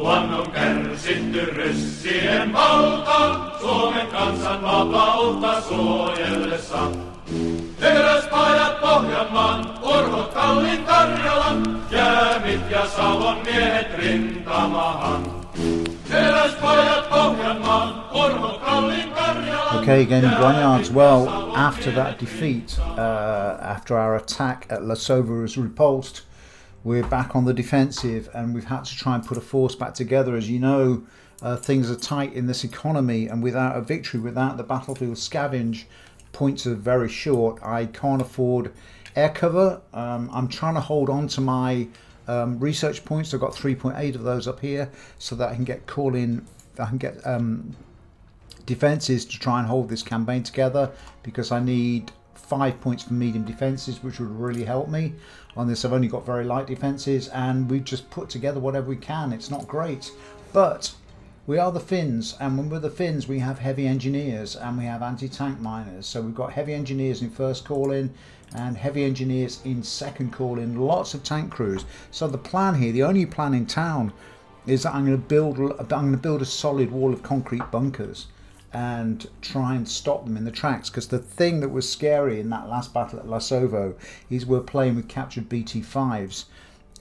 Kauan on kärsitty ryssien valta, Suomen kansan vapautta suojellessa. Teräspajat Pohjanmaan, Urhot Kallin Karjalan, Jäämit ja Savon miehet rintamahan. Teräspajat Pohjanmaan, Urhot Kallin Karjalan. Okay, gaining railyards. Well, after that defeat, after our attack at Lysovo was repulsed, we're back on the defensive, and we've had to try and put a force back together. As you know, things are tight in this economy, and without a victory, without the battlefield scavenge, points are very short. I can't afford air cover. I'm trying to hold on to my research points. I've got 3.8 of those up here, so that I can get defenses to try and hold this campaign together, because I need 5 points for medium defenses, which would really help me. On this, I've only got very light defenses, and we just put together whatever we can. It's not great, but we are the Finns, and when we're the Finns, we have heavy engineers and we have anti-tank miners. So we've got heavy engineers in first call-in and heavy engineers in second call-in, lots of tank crews. So the plan here, the only plan in town, is that I'm going to build a solid wall of concrete bunkers and try and stop them in the tracks, because the thing that was scary in that last battle at Lysovo is we're playing with captured BT5s,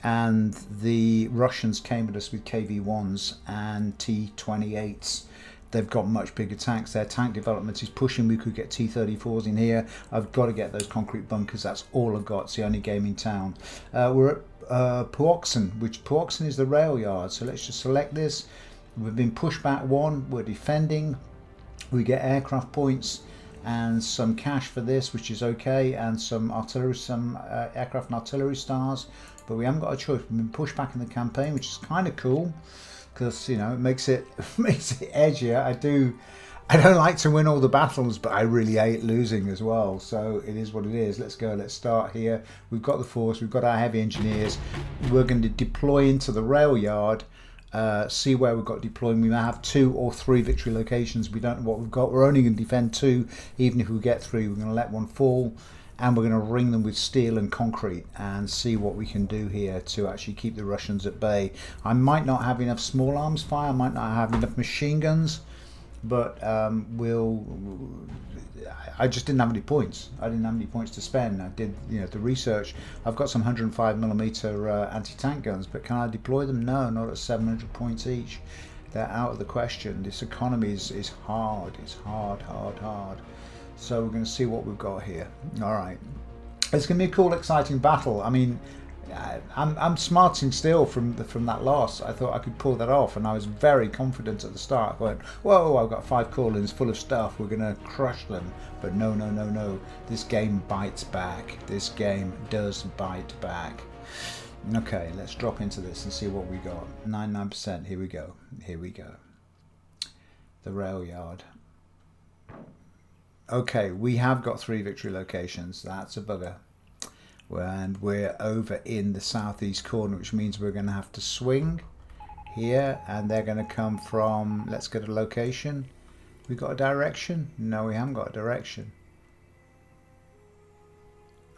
and the Russians came at us with KV-1s and T-28s. They've got much bigger tanks. Their tank development is pushing. We could get T-34s in here. I've got to get those concrete bunkers. That's all I've got. It's the only game in town. We're at Puhoksen, which Puhoksen is the rail yard. So let's just select this. We've been pushed back one. We're defending. We get aircraft points and some cash for this, which is okay, and some artillery, aircraft and artillery stars. But we haven't got a choice. We've been pushed back in the campaign, which is kind of cool, because you know it makes it edgier. I don't like to win all the battles, but I really hate losing as well. So it is what it is. Let's go. Let's start here. We've got the force. We've got our heavy engineers. We're going to deploy into the rail yard. See where we've got deploying. We may have 2 or 3 victory locations. We don't know what we've got. We're only going to defend 2. Even if we get 3, we're going to let 1 fall, and we're going to ring them with steel and concrete and see what we can do here to actually keep the Russians at bay. I might not have enough small arms fire. I might not have enough machine guns, but I just didn't have any points. I didn't have any points to spend. I did, the research. I've got some 105mm anti-tank guns, but can I deploy them? No, not at 700 points each. They're out of the question. This economy is hard. It's hard. So we're going to see what we've got here. All right, it's going to be a cool, exciting battle. I mean, I'm smarting still from that loss. I thought I could pull that off, and I was very confident at the start. I went, whoa, I've got 5 call-ins full of stuff. We're going to crush them. But no. This game bites back. This game does bite back. Okay, let's drop into this and see what we got. 99%. Here we go. The rail yard. Okay, we have got 3 victory locations. That's a bugger. And we're over in the southeast corner, which means we're going to have to swing here, and they're going to come from, let's get a location. We got a direction? No, we haven't got a direction.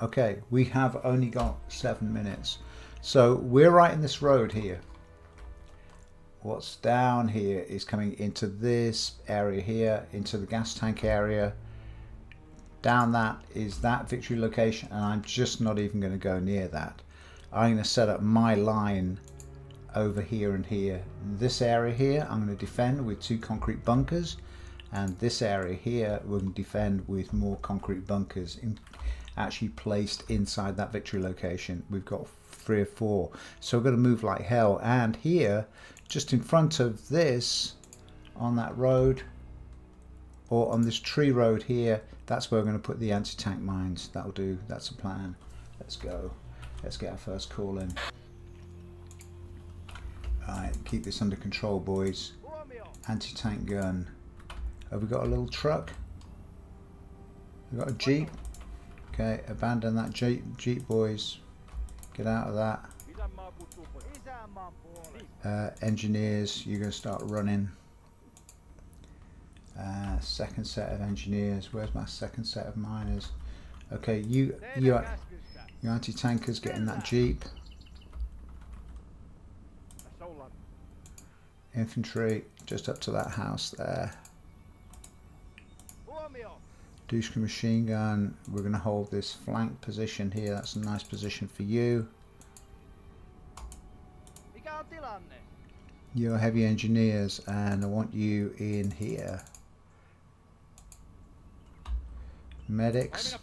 Okay, we have only got 7 minutes. So we're right in this road here. What's down here is coming into this area here, into the gas tank area. Down that is that victory location, and I'm just not even going to go near that. I'm going to set up my line over here and here. This area here I'm going to defend with 2 concrete bunkers, and this area here we're going to defend with more concrete bunkers actually placed inside that victory location. We've got 3 or 4, so we're going to move like hell. And here, just in front of this, on that road, or on this tree road here, that's where we're going to put the anti-tank mines. That'll do. That's the plan. Let's go. Let's get our first call in. Alright, keep this under control, boys. Anti-tank gun. Have we got a little truck? We got a jeep. Okay, abandon that jeep, boys. Get out of that. Engineers, you're going to start running. Second set of engineers. Where's my second set of miners? Okay, you anti-tankers, get in that jeep. Infantry just up to that house there. Dushka machine gun. We're going to hold this flank position here. That's a nice position for you. You're heavy engineers, and I want you in here. Medics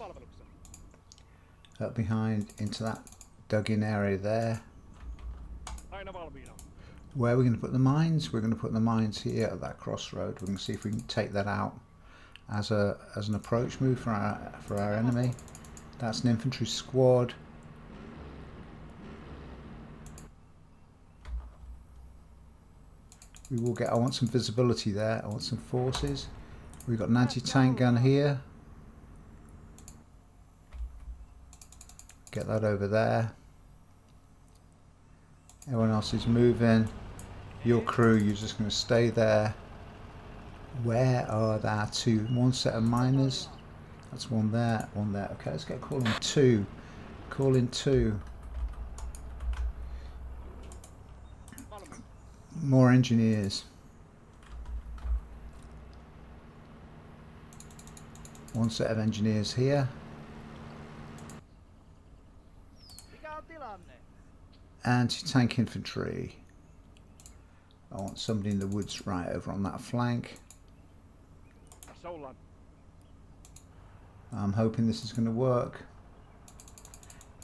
up behind into that dug in area there. Where are we going to put the mines? We're going to put the mines here at that crossroad. We're going to see if we can take that out as an approach move for our enemy. That's an infantry squad. We will get. I want some visibility there. I want some forces. We've got an anti-tank gun here. Get that over there. Everyone else is moving. Your crew, you're just going to stay there. Where are there two? One set of miners. That's one there, one there. Okay, let's get call in two. Call in two. More engineers. One set of engineers here. Anti-tank infantry. I want somebody in the woods right over on that flank. I'm hoping this is going to work.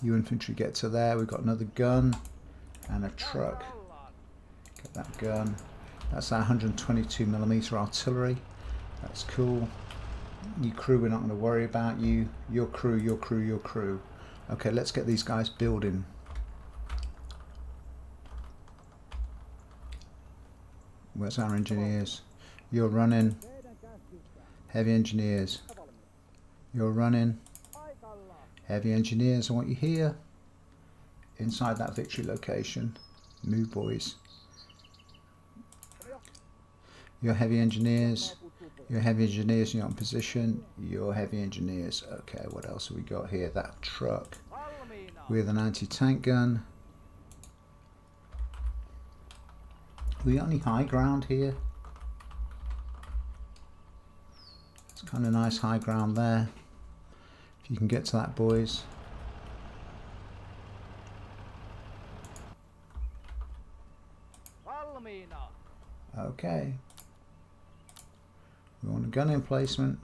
You infantry get to there. We've got another gun and a truck. Get that gun. That's our 122mm artillery. That's cool. You crew, we're not going to worry about you. Your crew, your crew, your crew. Okay, let's get these guys building. Where's our engineers? You're running. Heavy engineers. You're running. Heavy engineers, I want you here. Inside that victory location. Move, boys. Your heavy engineers. Your heavy engineers, you're in position. Your heavy engineers. Okay, what else have we got here? That truck with an anti-tank gun. We got any high ground here? It's kind of nice high ground there. If you can get to that, boys. Okay. We want a gun emplacement.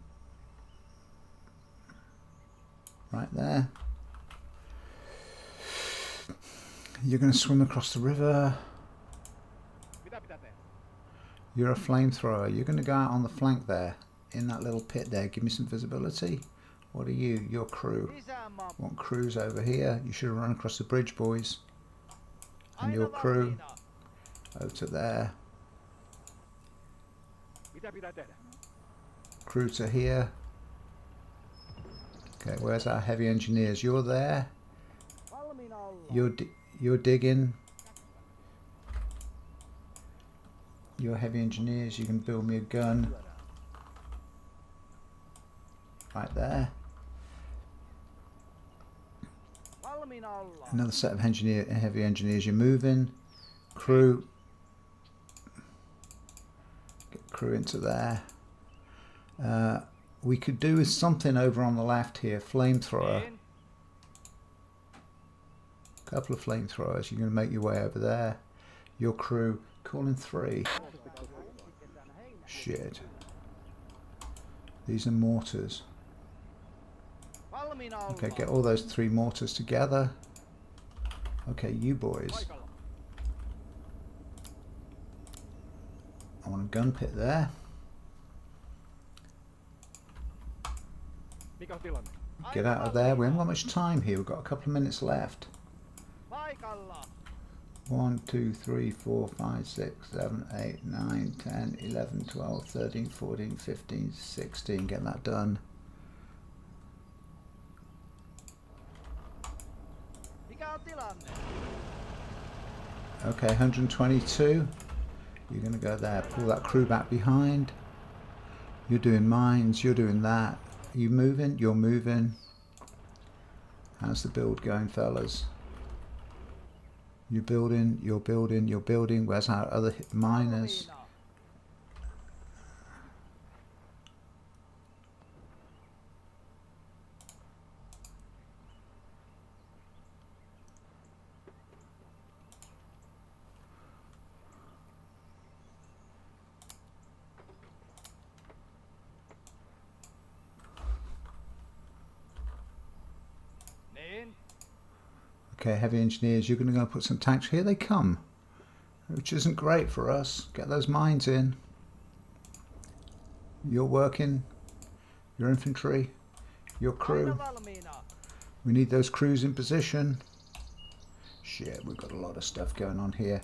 Right there. You're going to swim across the river. You're a flamethrower. You're going to go out on the flank there, in that little pit there. Give me some visibility. What are you? Your crew. Want crews over here. You should have run across the bridge, boys. And your crew over to there. Crew to here. Okay, where's our heavy engineers? You're there. You're digging. Your heavy engineers, you can build me a gun. Right there. Another set of heavy engineers, you're moving. Crew. Get crew into there. We could do with something over on the left here. Flamethrower. Couple of flamethrowers. You're going to make your way over there. Your crew. Calling 3. Shit. These are mortars. Okay, get all those 3 mortars together. Okay, you boys. I want a gun pit there. Get out of there. We haven't got much time here. We've got a couple of minutes left. 1, 2, 3, 4, 5, 6, 7, 8, 9, 10, 11, 12, 13, 14, 15, 16. Get that done. Okay, 122. You're going to go there. Pull that crew back behind. You're doing mines. You're doing that. Are you moving? You're moving. How's the build going, fellas? You're building, you're building, you're building. Where's our other miners? Okay, heavy engineers, you're going to go put some tanks. Here they come, which isn't great for us. Get those mines in. You're working. Your infantry. Your crew. We need those crews in position. Shit, we've got a lot of stuff going on here.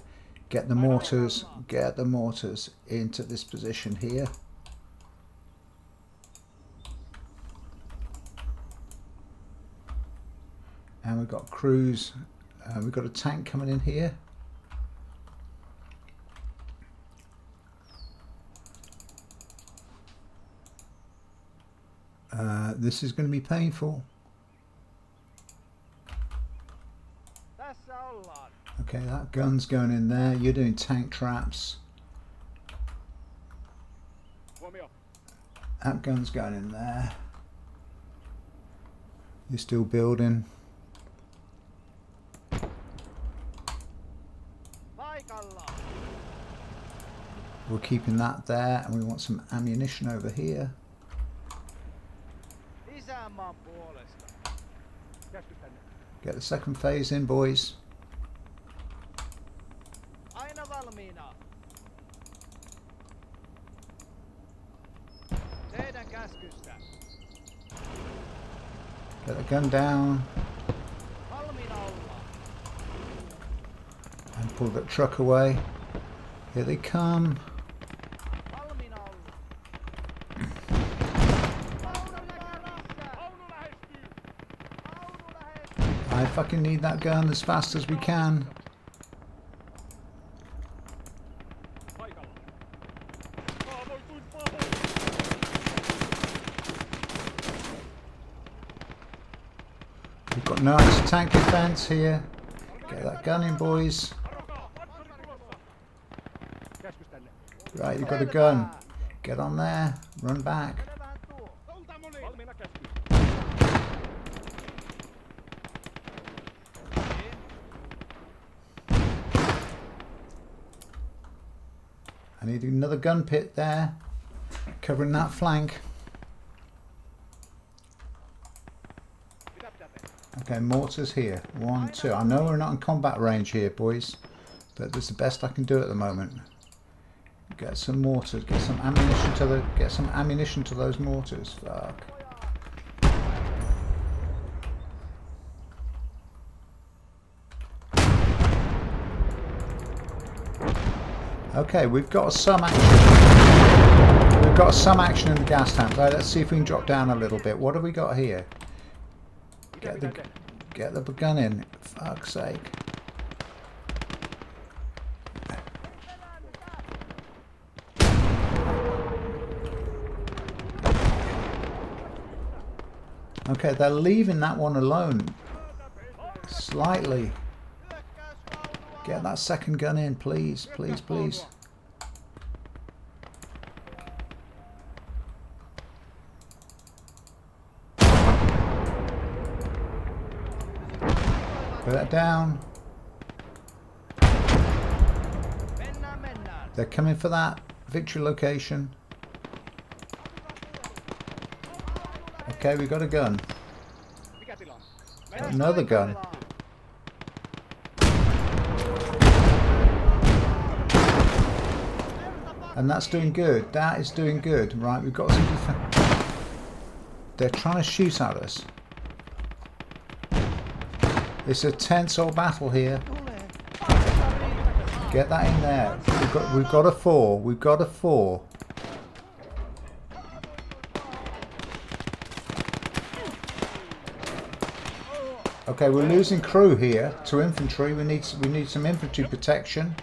Get the mortars. Get the mortars into this position here. And we've got crews, we've got a tank coming in here. This is going to be painful. Okay, that gun's going in there. You're doing tank traps. That gun's going in there. You're still building. We're keeping that there, and we want some ammunition over here. Get the second phase in, boys. Get the gun down. And pull that truck away. Here they come. I fucking need that gun as fast as we can. We've got nice tank defense here. Get that gun in, boys. Right, you've got a gun. Get on there. Run back. I need another gun pit there, covering that flank. Okay, mortars here. 1, 2. I know we're not in combat range here, boys, but that's the best I can do at the moment. Get some mortars. Get some ammunition to the. Get some ammunition to those mortars. Fuck. Okay, we've got some action. We've got some action in the gas tank. Right, let's see if we can drop down a little bit. What have we got here? Get the gun in. Fuck's sake. Okay, they're leaving that one alone. Slightly. Get that second gun in, please, please, please. Put that down. They're coming for that victory location. Okay, we got a gun. Got another gun. And that's doing good. That is doing good. Right, we've got some defense. They're trying to shoot at us. It's a tense old battle here. Get that in there. We've got a 4. We've got a 4. Okay, we're losing crew here to infantry. We need some infantry protection.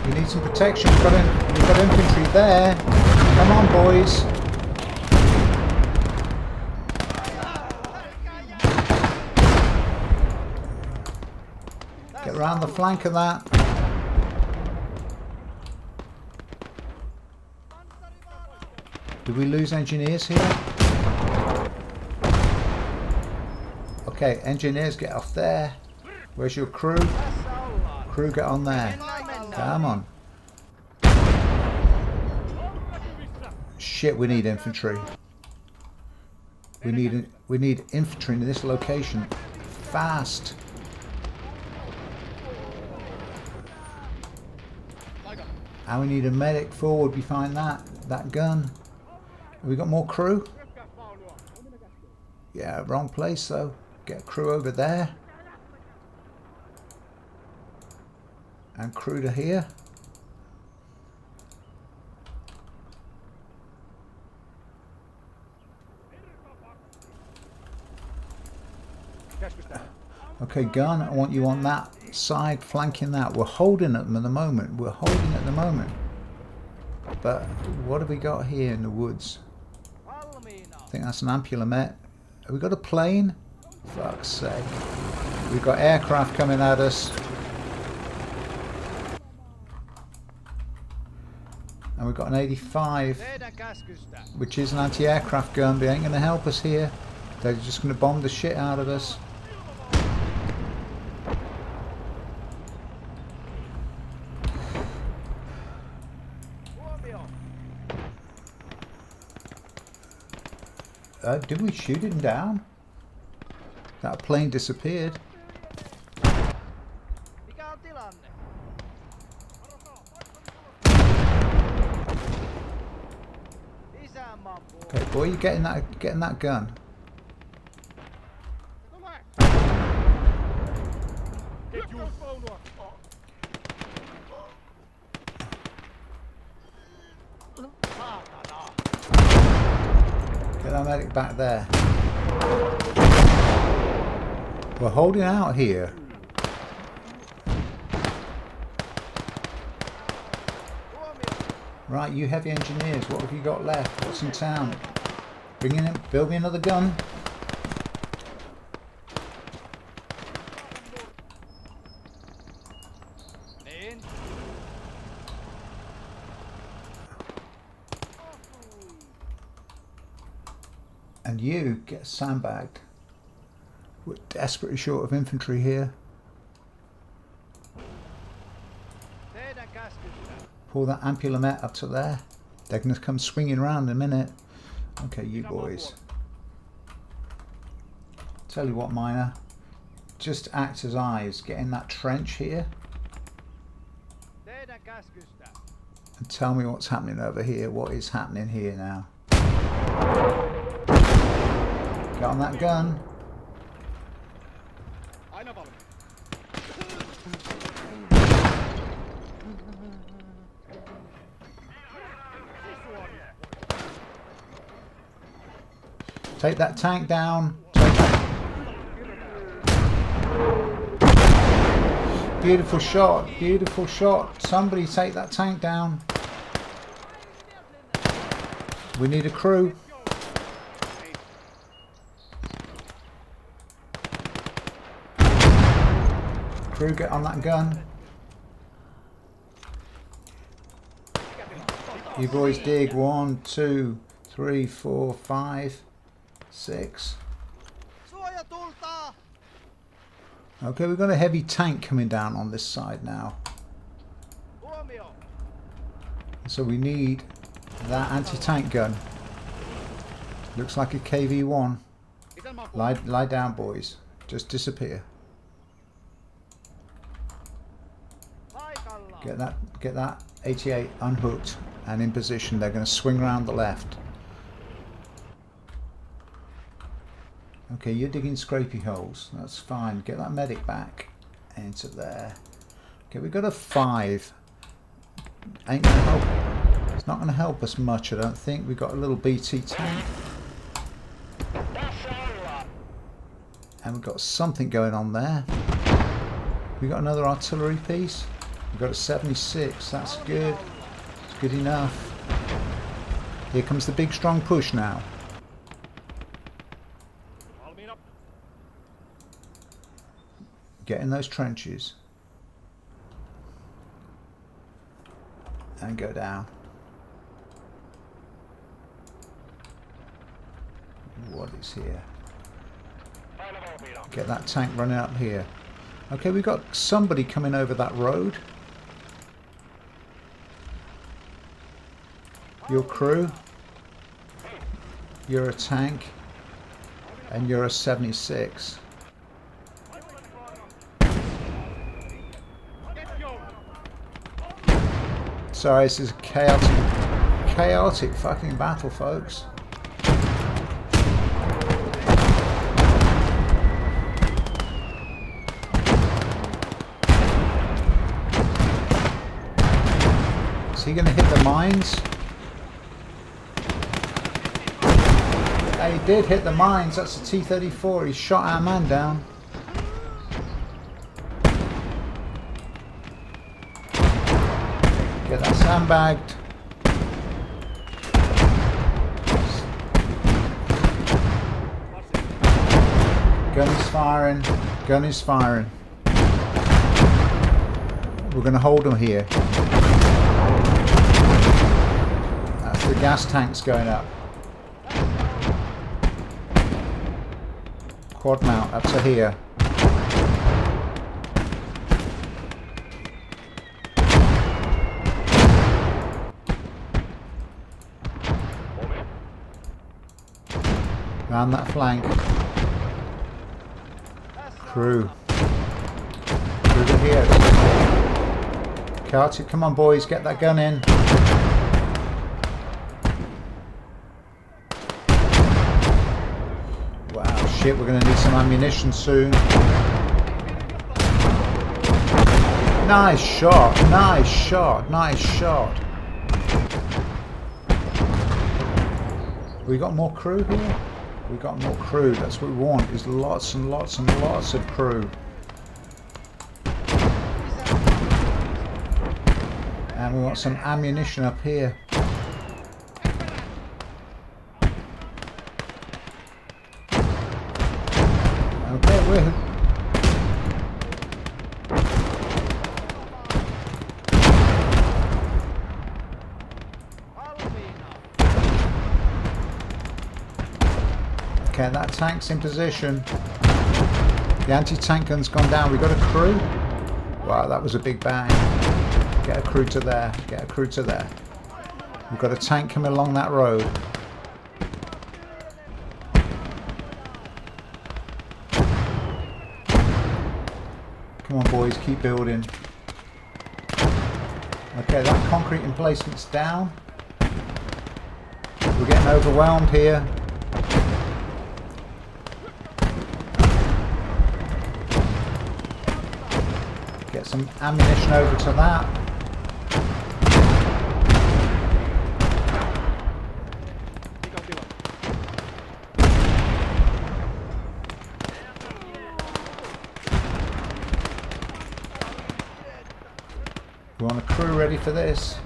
We need some protection. We've got infantry there. Come on, boys. around the flank of that. Did we lose engineers here? Okay, engineers, get off there. Where's your crew? Crew, get on there. Come on. Shit, we need infantry. We need infantry in this location. Fast. And we need a medic forward behind that gun. Have we got more crew? Yeah, wrong place though. Get crew over there. And crew to here. Okay, gun, I want you on that side, flanking that. We're holding at them at the moment. We're holding at the moment. But what have we got here in the woods? I think that's an ampulomet. Have we got a plane? Fuck's sake. We've got aircraft coming at us. And we've got an 85, which is an anti-aircraft gun, but they ain't going to help us here. They're just going to bomb the shit out of us. Did we shoot him down? That plane disappeared. Okay, boy, you getting that gun? Get that medic back there. We're holding out here. Right, you heavy engineers, what have you got left? What's in town? Bring in, build me another gun. And you get sandbagged. We're desperately short of infantry here. Pull that ampulomet up to there. They're going to come swinging around in a minute. Okay, you boys. Tell you what, Miner. Just act as eyes. Get in that trench here. And tell me what's happening over here. What is happening here now? Get on that gun. Take that tank down. Beautiful shot. Beautiful shot. Somebody take that tank down. We need a crew. Crew, get on that gun. You boys dig. 1, 2, 3, 4, 5, 6. Okay, we've got a heavy tank coming down on this side now. So we need that anti-tank gun. Looks like a KV-1. Lie down, boys. Just disappear. Get that 88 unhooked and in position. They're going to swing around the left. Okay, you're digging scrapey holes. That's fine. Get that medic back into there. Okay, we've got a 5. Ain't gonna help. It's not going to help us much, I don't think. We've got a little BT tank. And we've got something going on there. We've got another artillery piece. We've got a 76. That's good. It's good enough. Here comes the big strong push now. Get in those trenches. And go down. What is here? Get that tank running up here. Okay, we've got somebody coming over that road. Your crew. You're a tank. And you're a 76. Sorry, this is a chaotic fucking battle, folks. Is he going to hit the mines? Yeah, he did hit the mines. That's a T-34. He shot our man down. Get that sandbagged. Gun is firing. Gun is firing. We're going to hold them here. That's the gas tanks going up. Quad mount up to here. Round that flank. Crew. Crew to here. Carty, come on boys, get that gun in. Wow, shit, we're going to need some ammunition soon. Nice shot, nice shot, nice shot. We got more crew here? We got more crew. That's what we want, is lots and lots and lots of crew. And we want some ammunition up here. Okay, we're... Okay, that tank's in position. The anti-tank gun's gone down. We got a crew. Wow, that was a big bang. Get a crew to there. Get a crew to there. We've got a tank coming along that road. Come on, boys, keep building. Okay, that concrete emplacement's down. We're getting overwhelmed here. Get some ammunition over to that. We want a crew ready for this.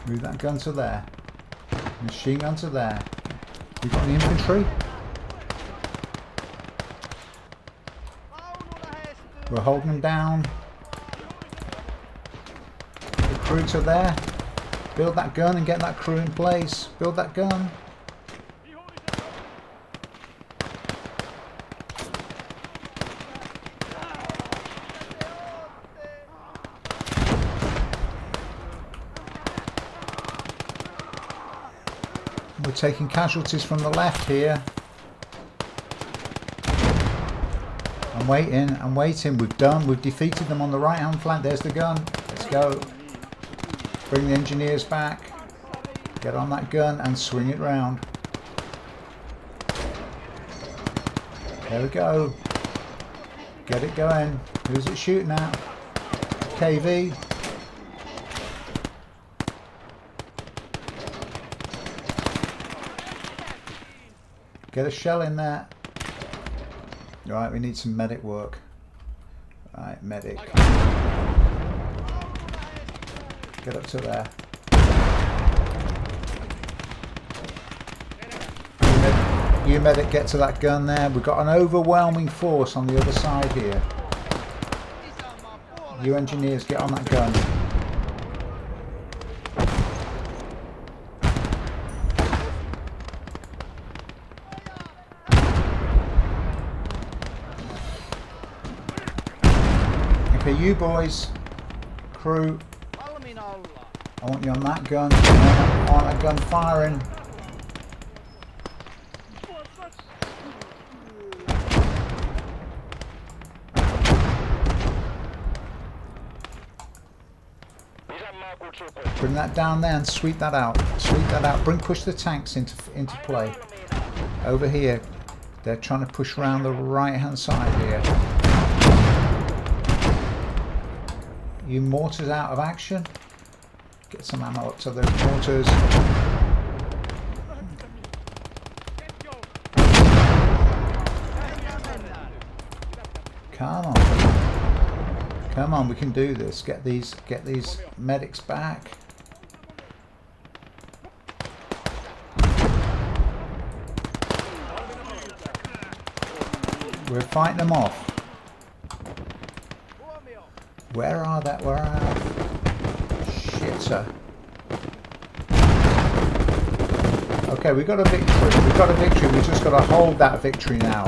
Move that gun to there. Machine gun to there. We've got the infantry. We're holding them down. The crew to there. Build that gun and get that crew in place. Build that gun. We're taking casualties from the left here. I'm waiting, I'm waiting. We've defeated them on the right hand flank. There's the gun. Let's go. Bring the engineers back. Get on that gun and swing it round. There we go. Get it going. Who's it shooting at? KV. Get a shell in there. Right, we need some medic work. Right, medic. Get up to there. You medic, get to that gun there. We've got an overwhelming force on the other side here. You engineers, get on that gun. Okay, you boys, crew, I want you on that gun. I want that gun firing. Bring that down there and sweep that out. Sweep that out. Push the tanks into play. Over here, they're trying to push around the right-hand side here. You mortars out of action. Get some ammo up to those mortars. Come on. Come on, we can do this. Get these medics back. We're fighting them off. Where are that? Where are shit, sir. Okay, we got a victory. We got a victory. We just got to hold that victory now.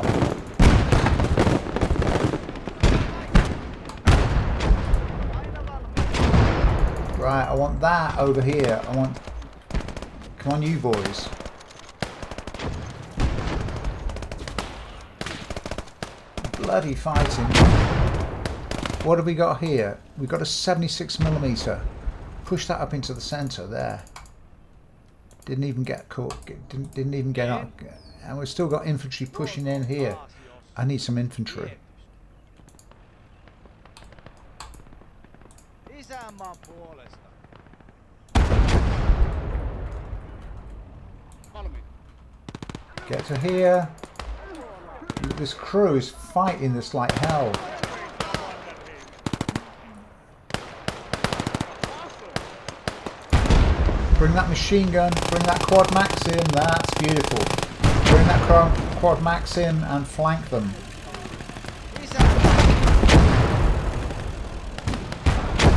Right, I want that over here. I want... Come on, you boys. Bloody fighting. What have we got here? We've got a 76mm. Push that up into the centre there. Didn't even get caught. Didn't even get up. And we've still got infantry pushing in here. I need some infantry. Get to here. This crew is fighting this like hell. Bring that machine gun, bring that quad max in, that's beautiful. Bring that quad max in and flank them.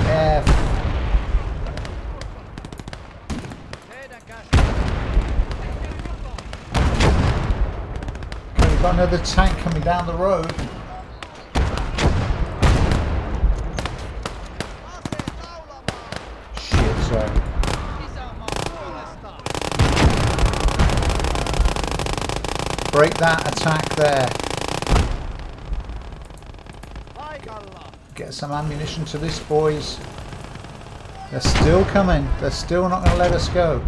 F. Okay, we've got another tank coming down the road. Shit, sir. Break that attack there. Get some ammunition to this, boys. They're still coming. They're still not going to let us go.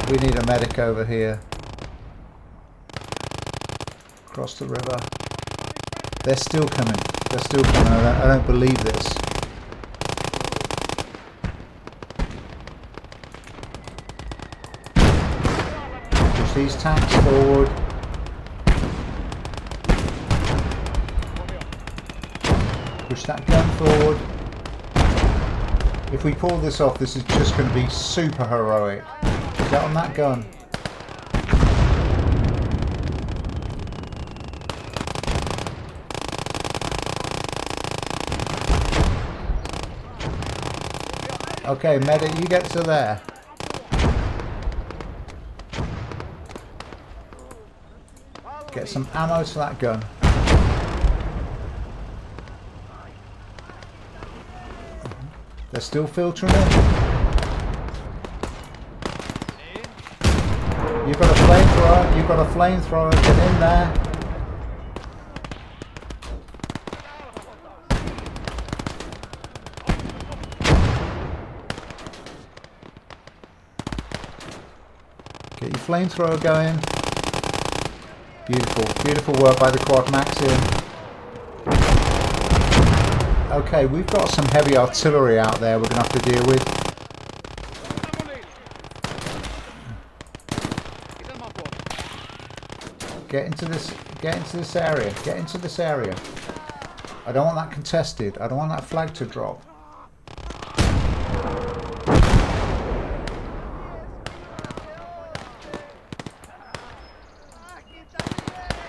We need a medic over here. Across the river. They're still coming. They're still coming. I don't believe this. These tanks forward. Push that gun forward. If we pull this off, this is just going to be super heroic. Get on that gun. Okay, medic, you get to there. Get some ammo to that gun. They're still filtering in. You've got a flamethrower. You've got a flamethrower. Get in there. Get your flamethrower going. Beautiful, beautiful work by the quad Maxim. Okay, we've got some heavy artillery out there we're going to have to deal with. Get into this area, get into this area. I don't want that contested, I don't want that flag to drop.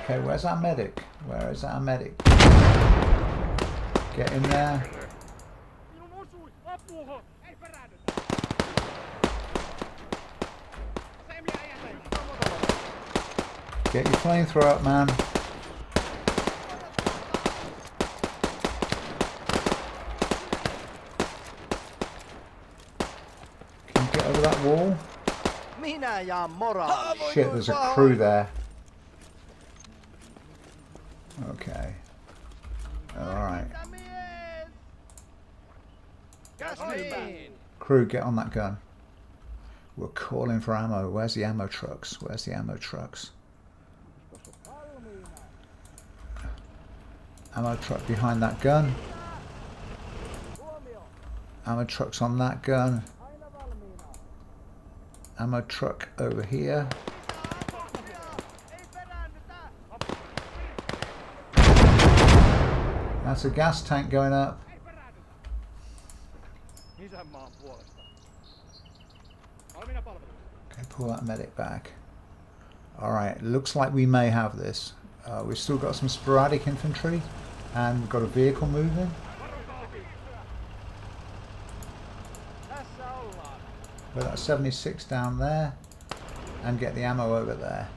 Okay, where's our medic? Where is our medic? Get in there. Get your flamethrower up, man. Can you get over that wall? Shit, there's a crew there. Okay. Alright. Crew, get on that gun. We're calling for ammo. Where's the ammo trucks? Where's the ammo trucks? Ammo truck behind that gun. Ammo trucks on that gun. Ammo truck over here. That's a gas tank going up. Okay, pull that medic back. Alright, looks like we may have this. We've still got some sporadic infantry and we've got a vehicle moving. Put that 76 down there and get the ammo over there.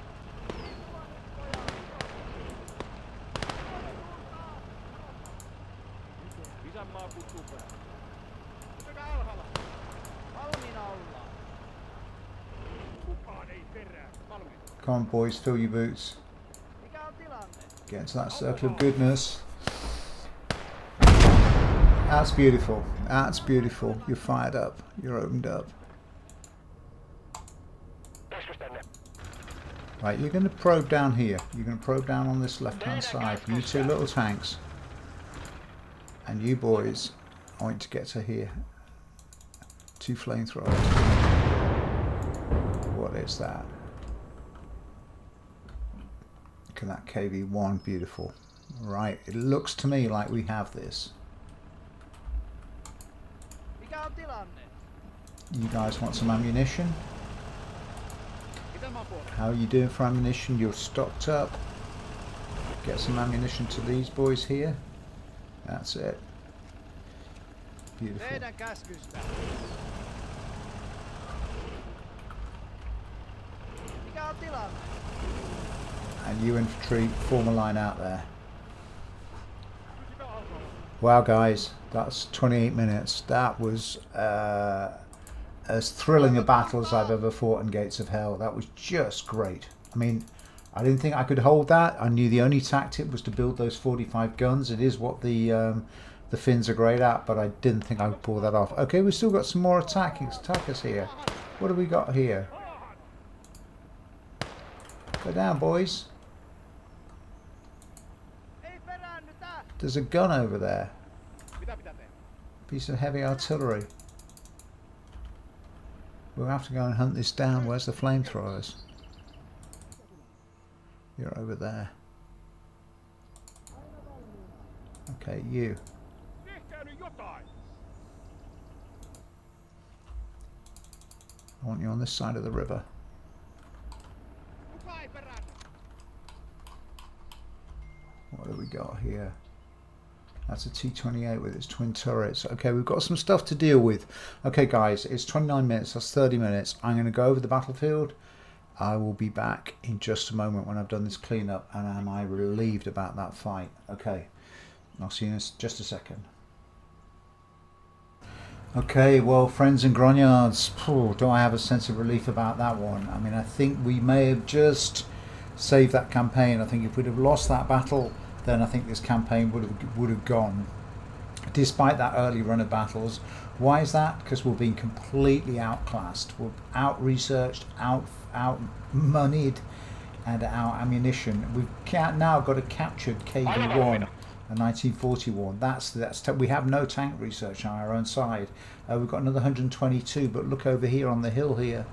Come on boys, fill your boots. Get into that circle of goodness. That's beautiful. That's beautiful. You're fired up. You're opened up. Right, you're going to probe down here. You're going to probe down on this left-hand side. You two little tanks. And you boys, I want to get to here. 2 flamethrowers. What is that? Look at that KV-1, beautiful. Right, it looks to me like we have this. You guys want some ammunition? How are you doing for ammunition? You're stocked up. Get some ammunition to these boys here. That's it. Beautiful. And you infantry, form a line out there. Wow guys, that's 28 minutes. That was as thrilling a battle as I've ever fought in Gates of Hell. That was just great. I mean, I didn't think I could hold that. I knew the only tactic was to build those 45 guns. It is what the Finns are great at, but I didn't think I could pull that off. Okay, we've still got some more attackers here. What have we got here? Go down, boys. There's a gun over there. Piece of heavy artillery. We'll have to go and hunt this down. Where's the flamethrowers? You're over there. Okay, you. I want you on this side of the river. What have we got here? That's a T-28 with its twin turrets. Okay, we've got some stuff to deal with. Okay, guys, it's 29 minutes. That's 30 minutes. I'm going to go over the battlefield. I will be back in just a moment when I've done this cleanup. And am I relieved about that fight? Okay, I'll see you in just a second. Okay, well, friends and grognards, do I have a sense of relief about that one? I mean, I think we may have just saved that campaign. I think if we'd have lost that battle, then I think this campaign would have gone, despite that early run of battles. Why is that? Because we're being completely outclassed. We're out-researched, out-moneyed, and out-ammunition. We've now got a captured KV-1, a 1941. We have no tank research on our own side. We've got another 122, but look over here on the hill here.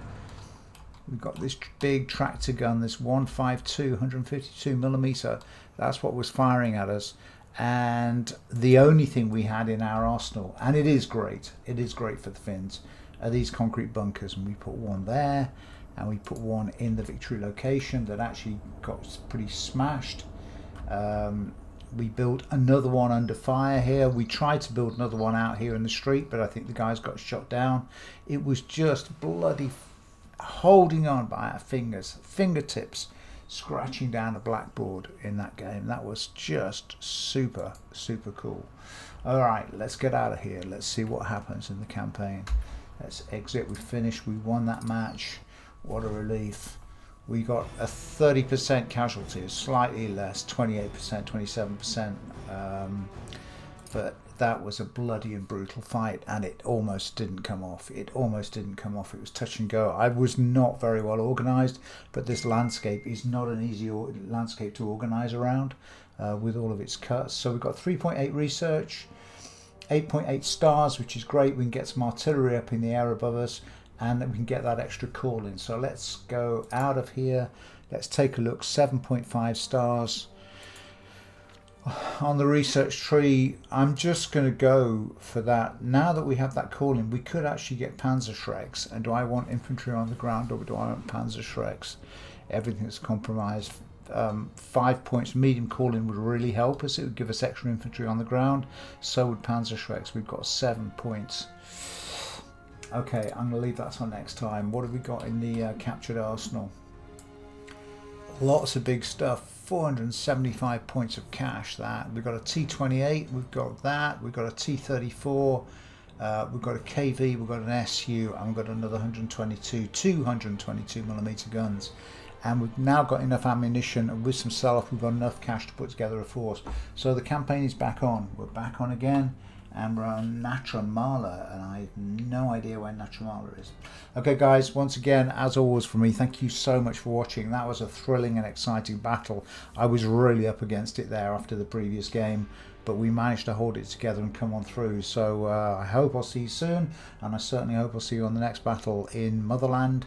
We've got this big tractor gun, this 152, 152mm. That's what was firing at us. And the only thing we had in our arsenal, and it is great for the Finns, are these concrete bunkers. And we put one there, and we put one in the victory location that actually got pretty smashed. We built another one under fire here. We tried to build another one out here in the street, but I think the guys got shot down. It was just bloody holding on by our fingertips, scratching down a blackboard in that game. That was just super cool. All right, let's get out of here. Let's see what happens in the campaign. Let's exit. We finished. We won that match. What a relief. We got a 30% casualties, slightly less, 28%, 27%. But that was a bloody and brutal fight, and it almost didn't come off. It almost didn't come off. It was touch and go. I was not very well organized, but this landscape is not an easy landscape to organize around with all of its cuts. So we've got 3.8 research, 8.8 stars, which is great. We can get some artillery up in the air above us, and we can get that extra call in. So let's go out of here. Let's take a look. 7.5 stars. On the research tree, I'm just going to go for that. Now that we have that call in, we could actually get Panzerschrecks. And do I want infantry on the ground, or do I want Panzerschrecks? Everything's compromised. 5 points medium call in would really help us. It would give us extra infantry on the ground. So would Panzerschrecks. We've got 7 points. Okay, I'm going to leave that till next time. What have we got in the captured arsenal? Lots of big stuff. 475 points of cash. That we've got a T28, we've got that, we've got a T34, we've got a KV, we've got an SU, and we've got another 222 millimeter guns. And we've now got enough ammunition, and with some sell-off we've got enough cash to put together a force. So the campaign is back on. We're back on again, and we're on Natramala, and I have no idea where Natramala is. Okay guys, once again, as always for me, thank you so much for watching. That was a thrilling and exciting battle. I was really up against it there after the previous game, but we managed to hold it together and come on through. So I hope I'll see you soon, and I certainly hope I'll see you on the next battle in Motherland.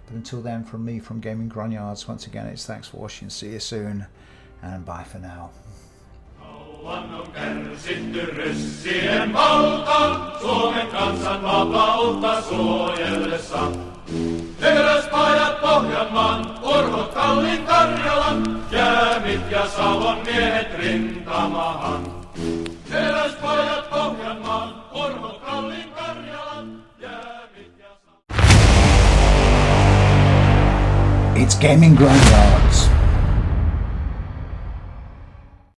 But until then, from me, from Gaming Grognards, once again, it's thanks for watching. See you soon, and bye for now. Kauan on kärsitty ryssien valta, Suomen kansan vapautta suojellessa. Teräspajat Pohjanmaan, Urhot Kallin Karjalan, Jäämit ja Savon miehet rintamahan. Teräspajat Pohjanmaan, Urhot Kallin Karjalan, Jäämit ja Savon. It's Gaming Grognards.